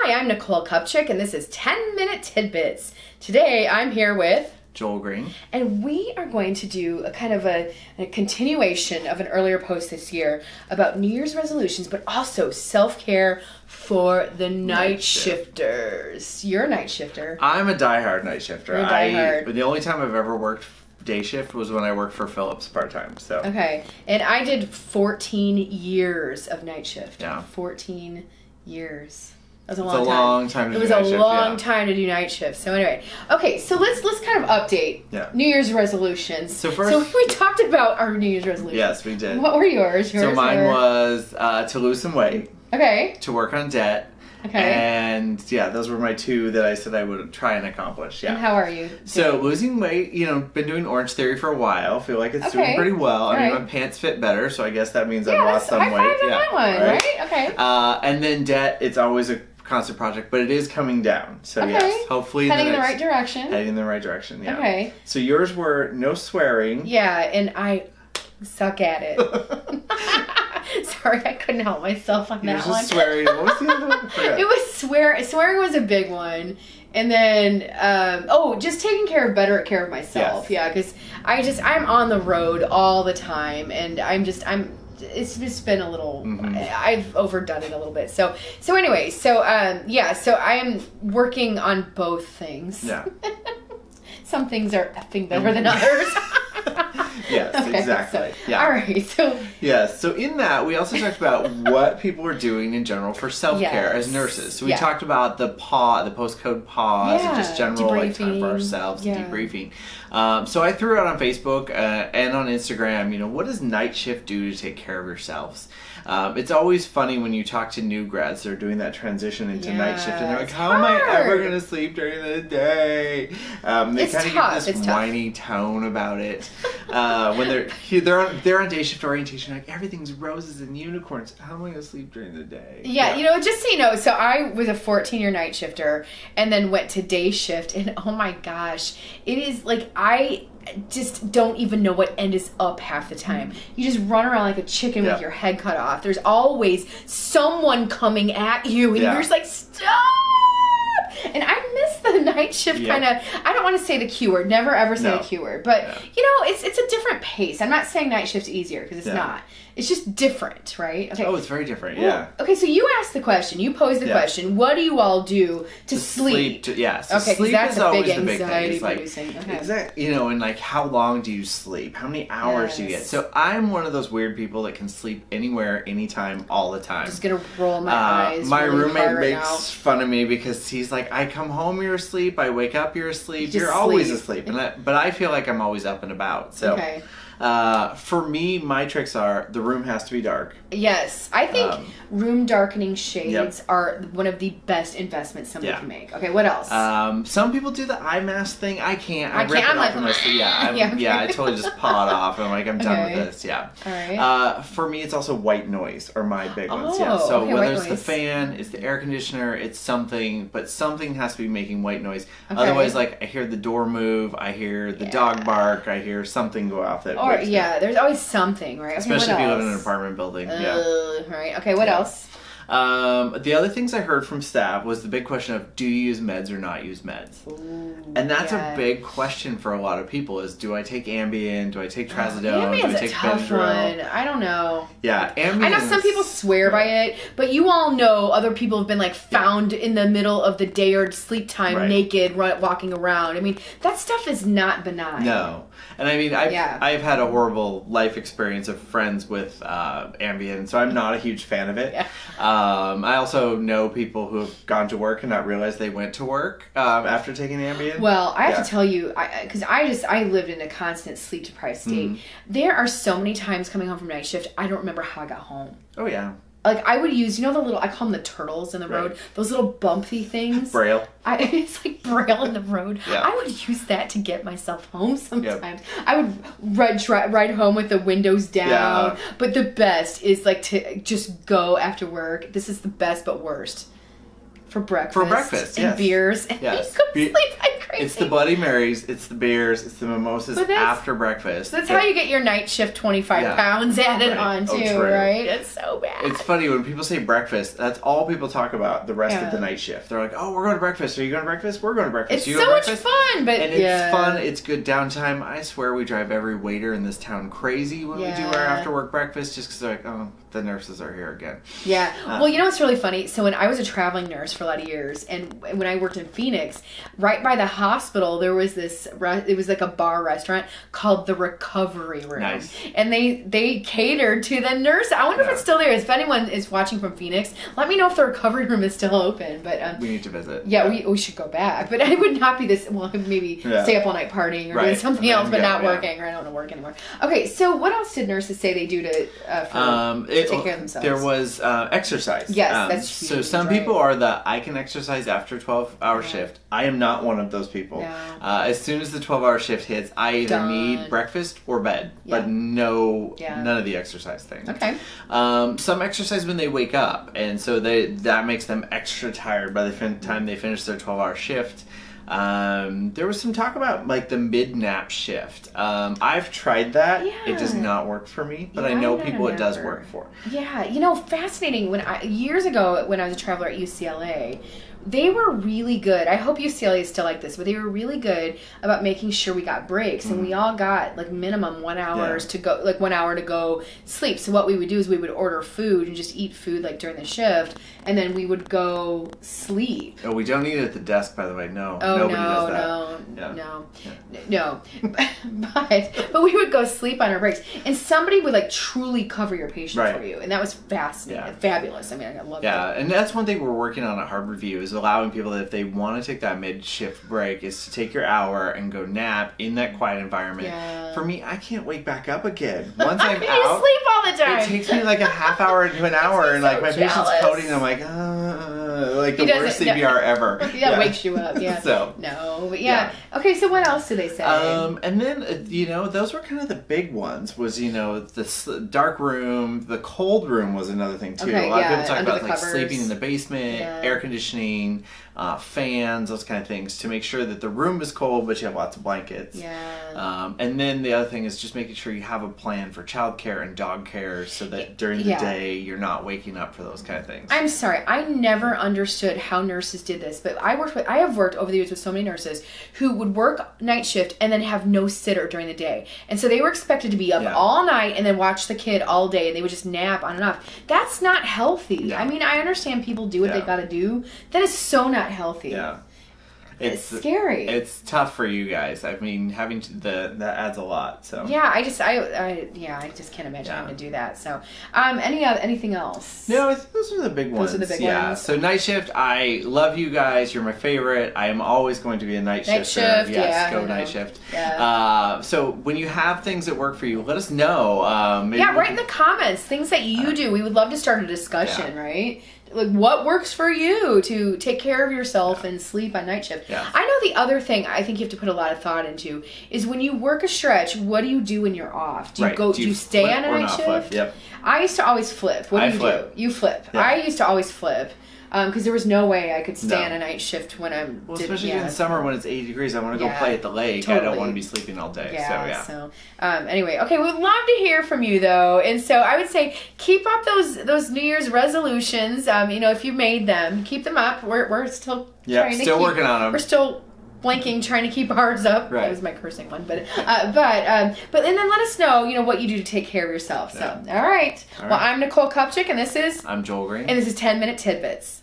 Hi, I'm Nicole Kupchik, and this is 10-Minute Tidbits. Today, I'm here with Joel Green. And we are going to do a kind of a continuation of an earlier post this year about New Year's resolutions, but also self-care for the night shifters. You're a night shifter. I'm a diehard night shifter. You're a diehard. The only time I've ever worked day shift was when I worked for Phillips part-time. So. Okay. And I did 14 years of night shift. Yeah. 14 years. That was a long time to do night shift. It was a long time to do night shift. So anyway, okay, so let's kind of update New Year's resolutions. So we talked about our New Year's resolutions. Yes, we did. What were yours? So mine was to lose some weight. Okay. To work on debt. Okay. And yeah, those were my two that I said I would try and accomplish. Yeah. And how are you doing? So losing weight, been doing Orange Theory for a while. Feel like it's doing pretty well. I mean, my pants fit better, so I guess that means I've lost some weight. Yeah, that one, right? Okay. And then debt, it's always a constant project, but it is coming down. So yes, hopefully heading in the right direction. Heading in the right direction. Yeah. Okay. So yours were no swearing. Yeah, and I suck at it. Sorry, I couldn't help myself on that one. Swearing. What was the other one? It was swearing was a big one. And then, just taking better care of myself. Yes. Yeah, because I'm on the road all the time, and it's just been a little, I've overdone it a little bit. So anyway, so I am working on both things. Yeah. Some things are effing better than others. Yes, okay, exactly. So, all right, so... Yes, so in that, we also talked about what people are doing in general for self-care as nurses. So we talked about the postcode pause, and just general time for ourselves, debriefing. So I threw out on Facebook and on Instagram, what does night shift do to take care of yourselves? It's always funny when you talk to new grads that are doing that transition into night shift, and they're like, how am I ever going to sleep during the day? They kind of give this whiny tone about it. When they're on day shift orientation, like, everything's roses and unicorns. How am I going to sleep during the day? Yeah, just so you know, so I was a 14-year night shifter and then went to day shift, and oh my gosh, it is like I just don't even know what end is up half the time. You just run around like a chicken with your head cut off. There's always someone coming at you, and you're just like, stop! And I miss the night shift kind of, I don't want to say the Q word, never ever say the Q word, but it's a different pace. I'm not saying night shift's easier, because it's not. It's just different, right? Okay. Oh, it's very different, yeah. Okay, so you asked the question, you posed the question, what do you all do to sleep? So okay, sleep that's is a always big the big thing. anxiety-producing. Okay. Exactly. And like, how long do you sleep? How many hours do you get? So I'm one of those weird people that can sleep anywhere, anytime, all the time. I'm just gonna roll my eyes. My roommate makes fun of me because he's like, I come home, you're asleep. I wake up, you're asleep. You're always asleep. But I feel like I'm always up and about. So. Okay. For me, my tricks are the room has to be dark. Yes, I think room darkening shades are one of the best investments somebody can make. Okay, what else? Some people do the eye mask thing. I can't. I rip it I'm off of my sleeve. I totally just paw it off. And I'm like, I'm done with this. Yeah. All right. For me, it's also white noise are my big ones. Yeah. So whether it's the fan, it's the air conditioner, it's something, but something has to be making white noise. Okay. Otherwise, like, I hear the door move, I hear the dog bark, I hear something go off that. There's always something, right? Okay, especially if you live in an apartment building. Right. Okay, what else? The other things I heard from staff was the big question of, do you use meds or not use meds? Ooh, and that's a big question for a lot of people is, do I take Ambien? Do I take Trazodone? Do I take Benadryl? I don't know. Yeah, Ambien. I know some people swear by it, but you all know other people have been like found in the middle of the day or sleep time naked, walking around. I mean, that stuff is not benign. No. And I mean, I've had a horrible life experience of friends with Ambien, so I'm not a huge fan of it. Yeah. I also know people who have gone to work and not realized they went to work after taking Ambien. Well, I have to tell you, because I lived in a constant sleep-deprived state. There are so many times coming home from night shift, I don't remember how I got home. Oh, yeah. Like, I would use, the little, I call them the turtles in the road, those little bumpy things. Braille. It's like Braille in the road. Yeah. I would use that to get myself home sometimes. Yep. I would ride home with the windows down. Yeah. But the best is, like, to just go after work. This is the best but worst. For breakfast. And beers. And you go to sleep. I crazy. It's the Bloody Marys, it's the beers, it's the mimosas after breakfast. That's how you get your night shift 25 pounds added on too, right? It's so bad. It's funny when people say breakfast, that's all people talk about the rest of the night shift. They're like, oh, we're going to breakfast. Are you going to breakfast? We're going to breakfast. It's so much fun. But and it's fun. It's good downtime. I swear we drive every waiter in this town crazy when we do our after work breakfast just because they're like, oh, the nurses are here again. Yeah. Well, you know what's really funny? So when I was a traveling nurse for a lot of years, and when I worked in Phoenix, right by the hospital, there was this, it was like a bar restaurant called the Recovery Room. Nice. And they catered to the nurse. I wonder if it's still there. If anyone is watching from Phoenix, let me know if the Recovery Room is still open. But we need to visit. Yeah, we should go back. But I would not be this, well, maybe stay up all night partying or doing something else, but not working, or I don't want to work anymore. Okay, so what else did nurses say they do to take care of themselves? There was exercise. Yes, that's huge. So some people are I can exercise after a 12-hour shift. I am not one of those people. Yeah. As soon as the 12-hour shift hits, I either need breakfast or bed, but none of the exercise things. Okay. Some exercise when they wake up, and so that makes them extra tired by the time they finish their 12-hour shift. There was some talk about like the mid-nap shift. I've tried that. Yeah. It does not work for me, but I know people it does work for. Yeah, fascinating. Years ago when I was a traveler at UCLA, they were really good. I hope UCLA is still like this, but they were really good about making sure we got breaks, and we all got like minimum 1 hour to go, like 1 hour to go sleep. So what we would do is we would order food and just eat food like during the shift, and then we would go sleep. Oh, we don't eat it at the desk, by the way. No, nobody does that. No. But we would go sleep on our breaks, and somebody would like truly cover your patient for you, and that was fascinating, fabulous. I mean, I love that. Yeah, and that's one thing we're working on at Harvard View is allowing people that if they want to take that mid-shift break is to take your hour and go nap in that quiet environment. Yeah. For me, I can't wake back up again. Once I'm out, you sleep all the time. It takes me like a half hour to an hour, and like my patient's coding, and I'm like, like the worst CPR ever. That wakes you up. Yeah. So no, but Okay, so what else do they say? And then those were kind of the big ones. Was the dark room, the cold room was another thing too. Okay, a lot of people talk about like covers. sleeping in the basement, air conditioning. Fans, those kind of things to make sure that the room is cold, but you have lots of blankets. Yeah. And then the other thing is just making sure you have a plan for childcare and dog care so that during the day you're not waking up for those kind of things. I'm sorry, I never understood how nurses did this, but I have worked over the years with so many nurses who would work night shift and then have no sitter during the day. And so they were expected to be up all night and then watch the kid all day, and they would just nap on and off. That's not healthy. Yeah. I mean, I understand people do what they gotta do. That is so not healthy. Yeah. It's scary. It's tough for you guys. I mean, having that adds a lot. So I just can't imagine having to do that. So, anything else? No, I think those are the big ones. Those are the big ones. So night shift. I love you guys. You're my favorite. I am always going to be a night shifter. Shift. Yes, go night shift. Yeah. So when you have things that work for you, let us know. Write in the comments things that you do. We would love to start a discussion. Right. Like, what works for you to take care of yourself and sleep on night shift? Yeah. I know the other thing I think you have to put a lot of thought into is when you work a stretch, what do you do when you're off? Do you stay on a night shift? Flip? Yep. I used to always flip. What do you do? You flip. Yeah. I used to always flip. Because there was no way I could stay on a night shift when I'm... especially in summer when it's 80 degrees. I want to go play at the lake. Totally. I don't want to be sleeping all day. So anyway, okay, we'd love to hear from you, though. And so I would say keep up those New Year's resolutions. If you made them, keep them up. We're still trying to working on them. We're still blinking, trying to keep ours up. Right. That was my cursing one. But and then let us know, what you do to take care of yourself. So, all right. Well, I'm Nicole Kupchik, and this is... I'm Joel Green. And this is 10-Minute Tidbits.